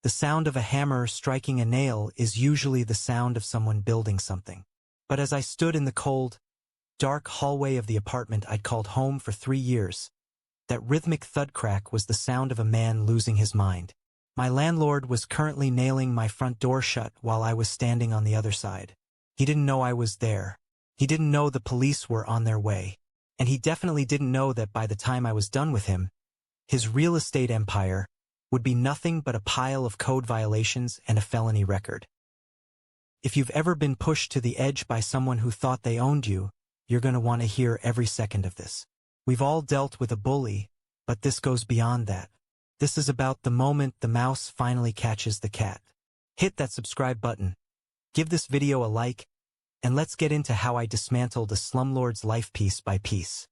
The sound of a hammer striking a nail is usually the sound of someone building something. But as I stood in the cold, dark hallway of the apartment I'd called home for 3 years, that rhythmic thud crack was the sound of a man losing his mind. My landlord was currently nailing my front door shut while I was standing on the other side. He didn't know I was there. He didn't know the police were on their way. And he definitely didn't know that by the time I was done with him, his real estate empire would be nothing but a pile of code violations and a felony record. If you've ever been pushed to the edge by someone who thought they owned you, you're going to want to hear every second of this. We've all dealt with a bully, but this goes beyond that. This is about the moment the mouse finally catches the cat. Hit that subscribe button. Give this video a like, and let's get into how I dismantled a slumlord's life piece by piece.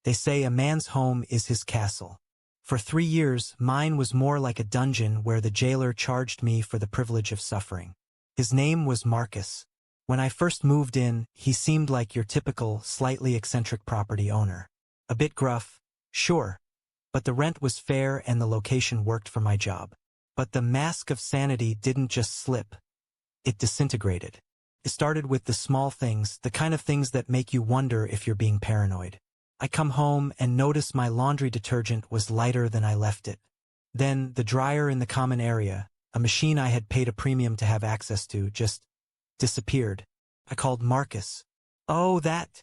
They say a man's home is his castle. For 3 years, mine was more like a dungeon where the jailer charged me for the privilege of suffering. His name was Marcus. When I first moved in, he seemed like your typical, slightly eccentric property owner. A bit gruff, sure, but the rent was fair and the location worked for my job. But the mask of sanity didn't just slip. It disintegrated. It started with the small things, the kind of things that make you wonder if you're being paranoid. I come home and notice my laundry detergent was lighter than I left it. Then the dryer in the common area, a machine I had paid a premium to have access to, just disappeared. I called Marcus. "Oh, that,"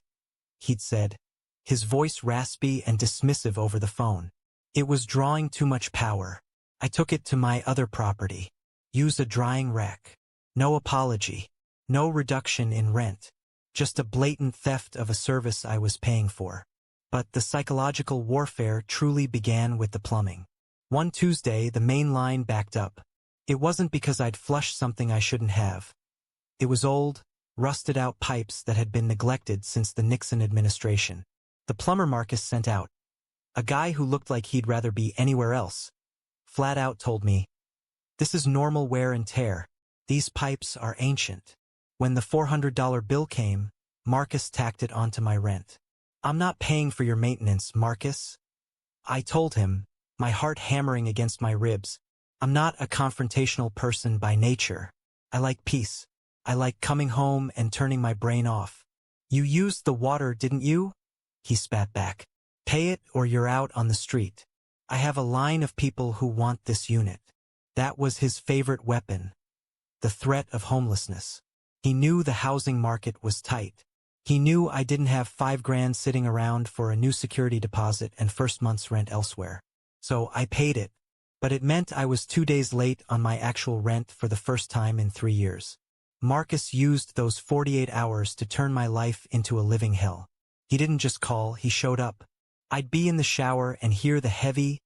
he'd said, his voice raspy and dismissive over the phone. It was drawing too much power. I took it to my other property. Use a drying rack. No apology. No reduction in rent. Just a blatant theft of a service I was paying for. But the psychological warfare truly began with the plumbing. One Tuesday, the main line backed up. It wasn't because I'd flushed something I shouldn't have. It was old, rusted-out pipes that had been neglected since the Nixon administration. The plumber Marcus sent out, a guy who looked like he'd rather be anywhere else, flat out told me, "This is normal wear and tear. These pipes are ancient." When the $400 bill came, Marcus tacked it onto my rent. "I'm not paying for your maintenance, Marcus," I told him, my heart hammering against my ribs. "I'm not a confrontational person by nature. I like peace. I like coming home and turning my brain off." "You used the water, didn't you?" he spat back. "Pay it or you're out on the street. I have a line of people who want this unit." That was his favorite weapon, the threat of homelessness. He knew the housing market was tight. He knew I didn't have $5,000 sitting around for a new security deposit and first month's rent elsewhere. So I paid it, but it meant I was 2 days late on my actual rent for the first time in 3 years. Marcus used those 48 hours to turn my life into a living hell. He didn't just call, he showed up. I'd be in the shower and hear the heavy,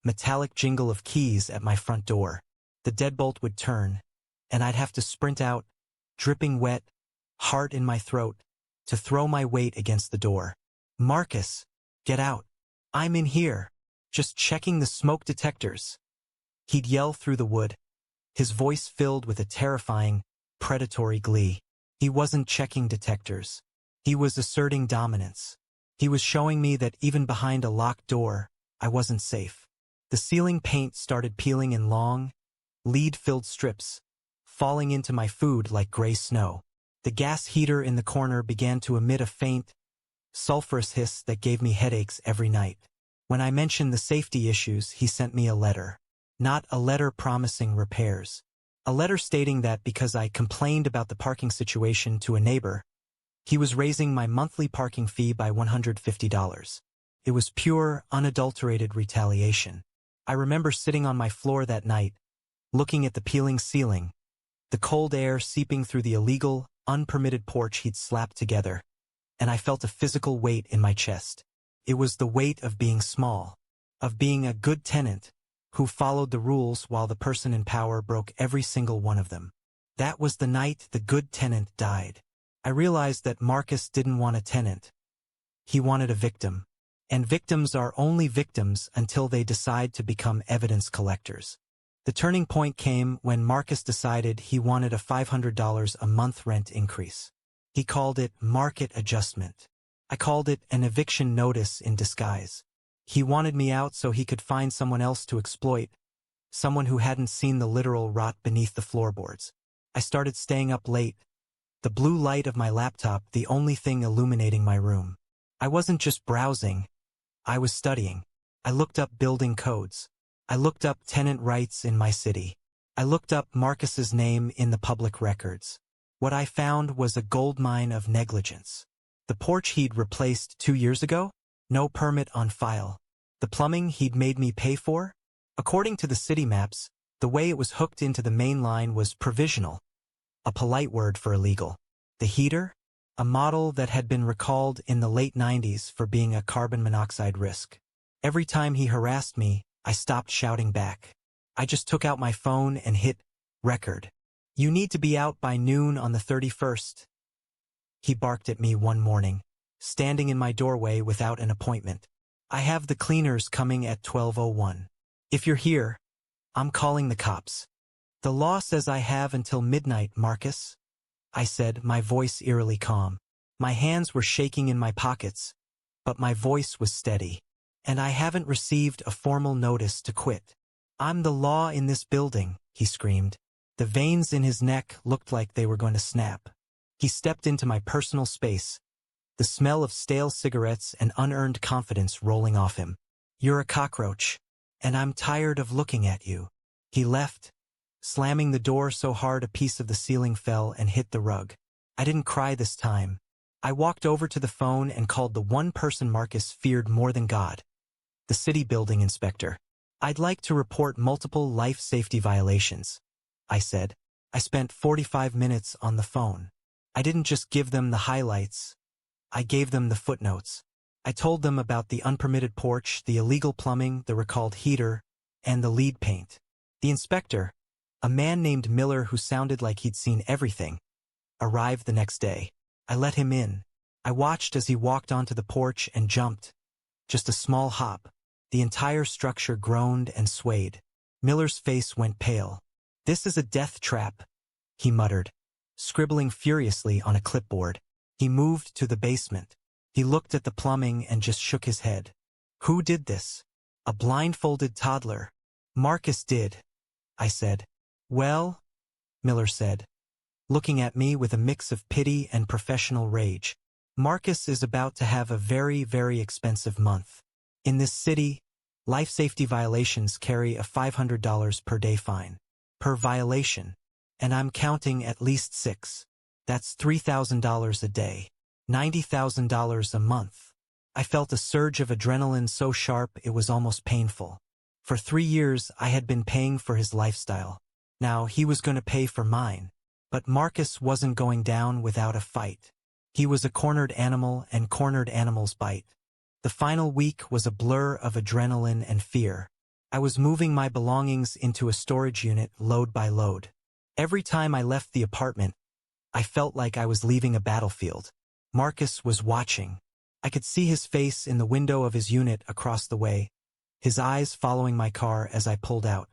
metallic jingle of keys at my front door. The deadbolt would turn, and I'd have to sprint out, dripping wet, heart in my throat, to throw my weight against the door. "Marcus, get out. I'm in here, just checking the smoke detectors." He'd yell through the wood, his voice filled with a terrifying, predatory glee. He wasn't checking detectors. He was asserting dominance. He was showing me that even behind a locked door, I wasn't safe. The ceiling paint started peeling in long, lead-filled strips, falling into my food like gray snow. The gas heater in the corner began to emit a faint, sulfurous hiss that gave me headaches every night. When I mentioned the safety issues, he sent me a letter. Not a letter promising repairs. A letter stating that because I complained about the parking situation to a neighbor, he was raising my monthly parking fee by $150. It was pure, unadulterated retaliation. I remember sitting on my floor that night, looking at the peeling ceiling, the cold air seeping through the illegal, unpermitted porch he'd slapped together, and I felt a physical weight in my chest. It was the weight of being small, of being a good tenant who followed the rules while the person in power broke every single one of them. That was the night the good tenant died. I realized that Marcus didn't want a tenant. He wanted a victim. And victims are only victims until they decide to become evidence collectors. The turning point came when Marcus decided he wanted a $500 a month rent increase. He called it market adjustment. I called it an eviction notice in disguise. He wanted me out so he could find someone else to exploit, someone who hadn't seen the literal rot beneath the floorboards. I started staying up late, the blue light of my laptop the only thing illuminating my room. I wasn't just browsing, I was studying. I looked up building codes. I looked up tenant rights in my city. I looked up Marcus's name in the public records. What I found was a goldmine of negligence. The porch he'd replaced 2 years ago? No permit on file. The plumbing he'd made me pay for? According to the city maps, the way it was hooked into the main line was provisional, a polite word for illegal. The heater? A model that had been recalled in the late 90s for being a carbon monoxide risk. Every time he harassed me, I stopped shouting back. I just took out my phone and hit record. You need to be out by noon on the 31st. He barked at me one morning, standing in my doorway without an appointment. I have the cleaners coming at 12:01. If you're here, I'm calling the cops. The law says I have until midnight, Marcus, I said, my voice eerily calm. My hands were shaking in my pockets, but my voice was steady. And I haven't received a formal notice to quit. I'm the law in this building, he screamed. The veins in his neck looked like they were going to snap. He stepped into my personal space, the smell of stale cigarettes and unearned confidence rolling off him. You're a cockroach, and I'm tired of looking at you. He left, slamming the door so hard a piece of the ceiling fell and hit the rug. I didn't cry this time. I walked over to the phone and called the one person Marcus feared more than God. The city building inspector. I'd like to report multiple life safety violations, I said. I spent 45 minutes on the phone. I didn't just give them the highlights. I gave them the footnotes. I told them about the unpermitted porch, the illegal plumbing, the recalled heater, and the lead paint. The inspector, a man named Miller who sounded like he'd seen everything, arrived the next day. I let him in. I watched as he walked onto the porch and jumped. Just a small hop. The entire structure groaned and swayed. Miller's face went pale. This is a death trap, he muttered, scribbling furiously on a clipboard. He moved to the basement. He looked at the plumbing and just shook his head. Who did this? A blindfolded toddler. Marcus did, I said. Well, Miller said, looking at me with a mix of pity and professional rage. Marcus is about to have a very, very expensive month. In this city, life safety violations carry a $500 per day fine. Per violation. And I'm counting at least 6. That's $3,000 a day. $90,000 a month. I felt a surge of adrenaline so sharp it was almost painful. For 3 years I had been paying for his lifestyle. Now he was going to pay for mine. But Marcus wasn't going down without a fight. He was a cornered animal and cornered animals bite. The final week was a blur of adrenaline and fear. I was moving my belongings into a storage unit load by load. Every time I left the apartment, I felt like I was leaving a battlefield. Marcus was watching. I could see his face in the window of his unit across the way, his eyes following my car as I pulled out.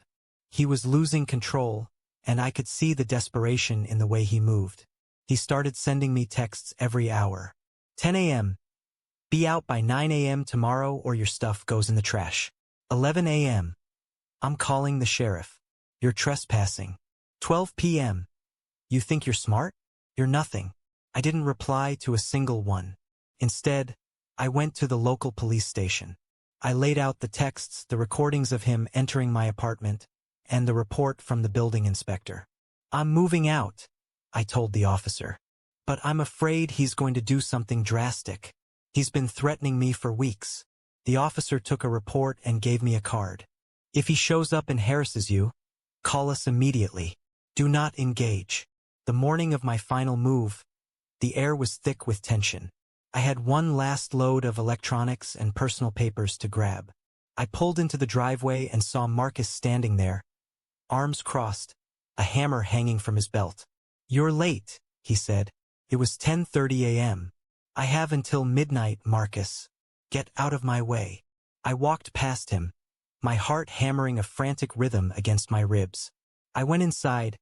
He was losing control, and I could see the desperation in the way he moved. He started sending me texts every hour. 10 a.m. Be out by 9 a.m. tomorrow or your stuff goes in the trash. 11 a.m. I'm calling the sheriff. You're trespassing. 12 p.m. You think you're smart? You're nothing. I didn't reply to a single one. Instead, I went to the local police station. I laid out the texts, the recordings of him entering my apartment, and the report from the building inspector. I'm moving out, I told the officer. But I'm afraid he's going to do something drastic. He's been threatening me for weeks. The officer took a report and gave me a card. If he shows up and harasses you, call us immediately. Do not engage. The morning of my final move, the air was thick with tension. I had one last load of electronics and personal papers to grab. I pulled into the driveway and saw Marcus standing there, arms crossed, a hammer hanging from his belt. You're late, he said. It was 10:30 a.m. I have until midnight, Marcus. Get out of my way. I walked past him, my heart hammering a frantic rhythm against my ribs. I went inside,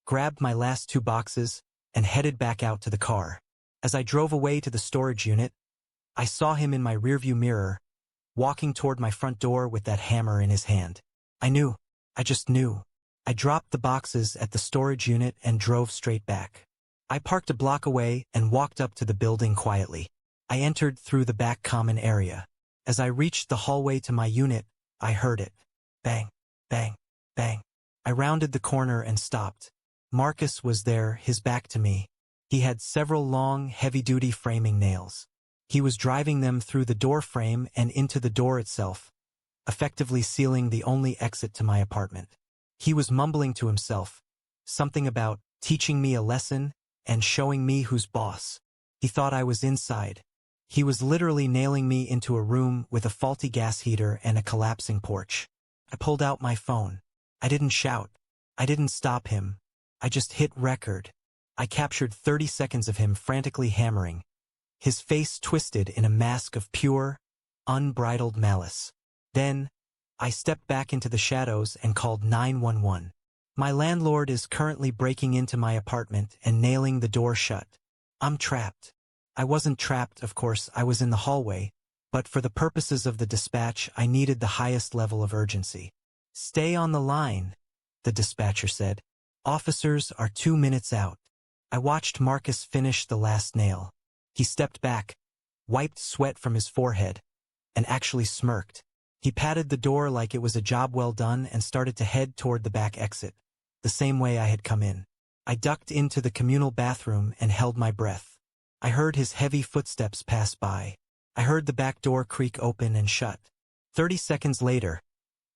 grabbed my last 2 boxes, and headed back out to the car. As I drove away to the storage unit, I saw him in my rearview mirror, walking toward my front door with that hammer in his hand. I knew I just knew. I dropped the boxes at the storage unit and drove straight back. I parked a block away and walked up to the building quietly. I entered through the back common area. As I reached the hallway to my unit, I heard it. Bang, bang, bang. I rounded the corner and stopped. Marcus was there, his back to me. He had several long, heavy-duty framing nails. He was driving them through the door frame and into the door itself, effectively sealing the only exit to my apartment. He was mumbling to himself, something about teaching me a lesson and showing me who's boss. He thought I was inside. He was literally nailing me into a room with a faulty gas heater and a collapsing porch. I pulled out my phone. I didn't shout. I didn't stop him. I just hit record. I captured 30 seconds of him frantically hammering, his face twisted in a mask of pure, unbridled malice. Then, I stepped back into the shadows and called 911. My landlord is currently breaking into my apartment and nailing the door shut. I'm trapped. I wasn't trapped, of course, I was in the hallway, but for the purposes of the dispatch, I needed the highest level of urgency. Stay on the line, the dispatcher said. Officers are 2 minutes out. I watched Marcus finish the last nail. He stepped back, wiped sweat from his forehead, and actually smirked. He patted the door like it was a job well done and started to head toward the back exit, the same way I had come in. I ducked into the communal bathroom and held my breath. I heard his heavy footsteps pass by. I heard the back door creak open and shut. 30 seconds later,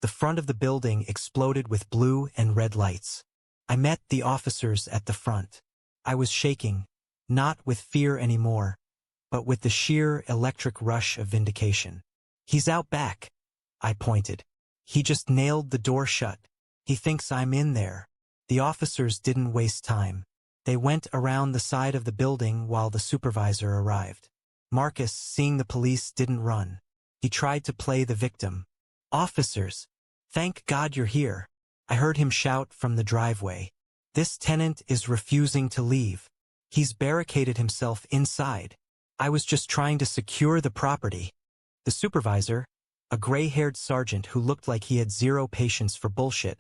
the front of the building exploded with blue and red lights. I met the officers at the front. I was shaking, not with fear anymore, but with the sheer electric rush of vindication. He's out back, I pointed. He just nailed the door shut. He thinks I'm in there. The officers didn't waste time. They went around the side of the building while the supervisor arrived. Marcus, seeing the police, didn't run. He tried to play the victim. Officers, thank God you're here. I heard him shout from the driveway. This tenant is refusing to leave. He's barricaded himself inside. I was just trying to secure the property. The supervisor, a gray-haired sergeant who looked like he had zero patience for bullshit,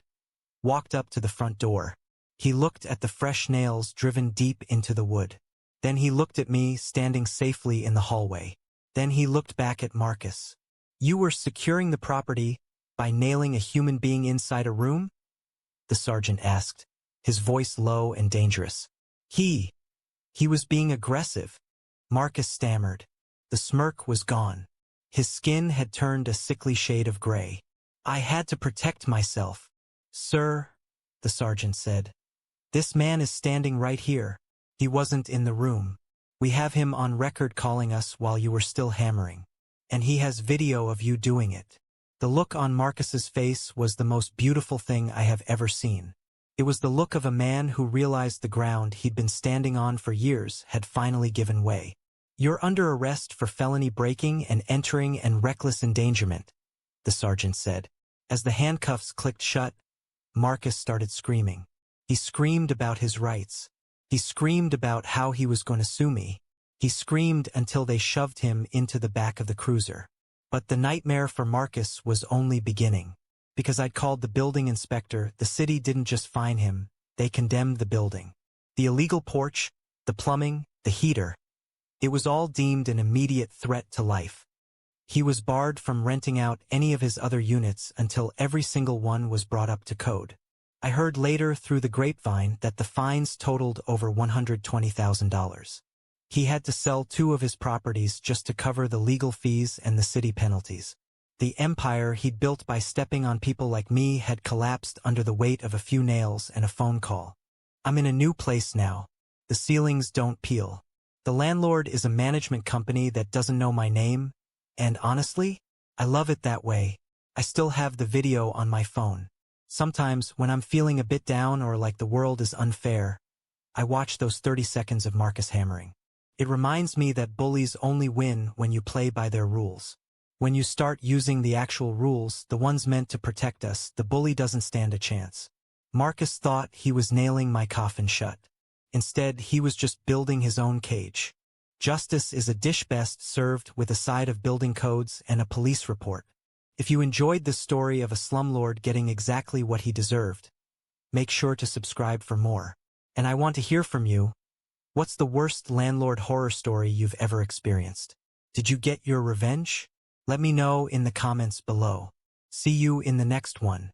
walked up to the front door. He looked at the fresh nails driven deep into the wood. Then he looked at me standing safely in the hallway. Then he looked back at Marcus. You were securing the property by nailing a human being inside a room? The sergeant asked, his voice low and dangerous. He was being aggressive. Marcus stammered. The smirk was gone. His skin had turned a sickly shade of gray. I had to protect myself. Sir, the sergeant said. This man is standing right here. He wasn't in the room. We have him on record calling us while you were still hammering. And he has video of you doing it. The look on Marcus's face was the most beautiful thing I have ever seen. It was the look of a man who realized the ground he'd been standing on for years had finally given way. You're under arrest for felony breaking and entering and reckless endangerment, the sergeant said. As the handcuffs clicked shut, Marcus started screaming. He screamed about his rights. He screamed about how he was going to sue me. He screamed until they shoved him into the back of the cruiser. But the nightmare for Marcus was only beginning. Because I'd called the building inspector, the city didn't just fine him, they condemned the building. The illegal porch, the plumbing, the heater. It was all deemed an immediate threat to life. He was barred from renting out any of his other units until every single one was brought up to code. I heard later through the grapevine that the fines totaled over $120,000. He had to sell 2 of his properties just to cover the legal fees and the city penalties. The empire he'd built by stepping on people like me had collapsed under the weight of a few nails and a phone call. I'm in a new place now. The ceilings don't peel. The landlord is a management company that doesn't know my name, and honestly, I love it that way. I still have the video on my phone. Sometimes, when I'm feeling a bit down or like the world is unfair, I watch those 30 seconds of Marcus hammering. It reminds me that bullies only win when you play by their rules. When you start using the actual rules, the ones meant to protect us, the bully doesn't stand a chance. Marcus thought he was nailing my coffin shut. Instead, he was just building his own cage. Justice is a dish best served with a side of building codes and a police report. If you enjoyed this story of a slumlord getting exactly what he deserved, make sure to subscribe for more. And I want to hear from you. What's the worst landlord horror story you've ever experienced? Did you get your revenge? Let me know in the comments below. See you in the next one.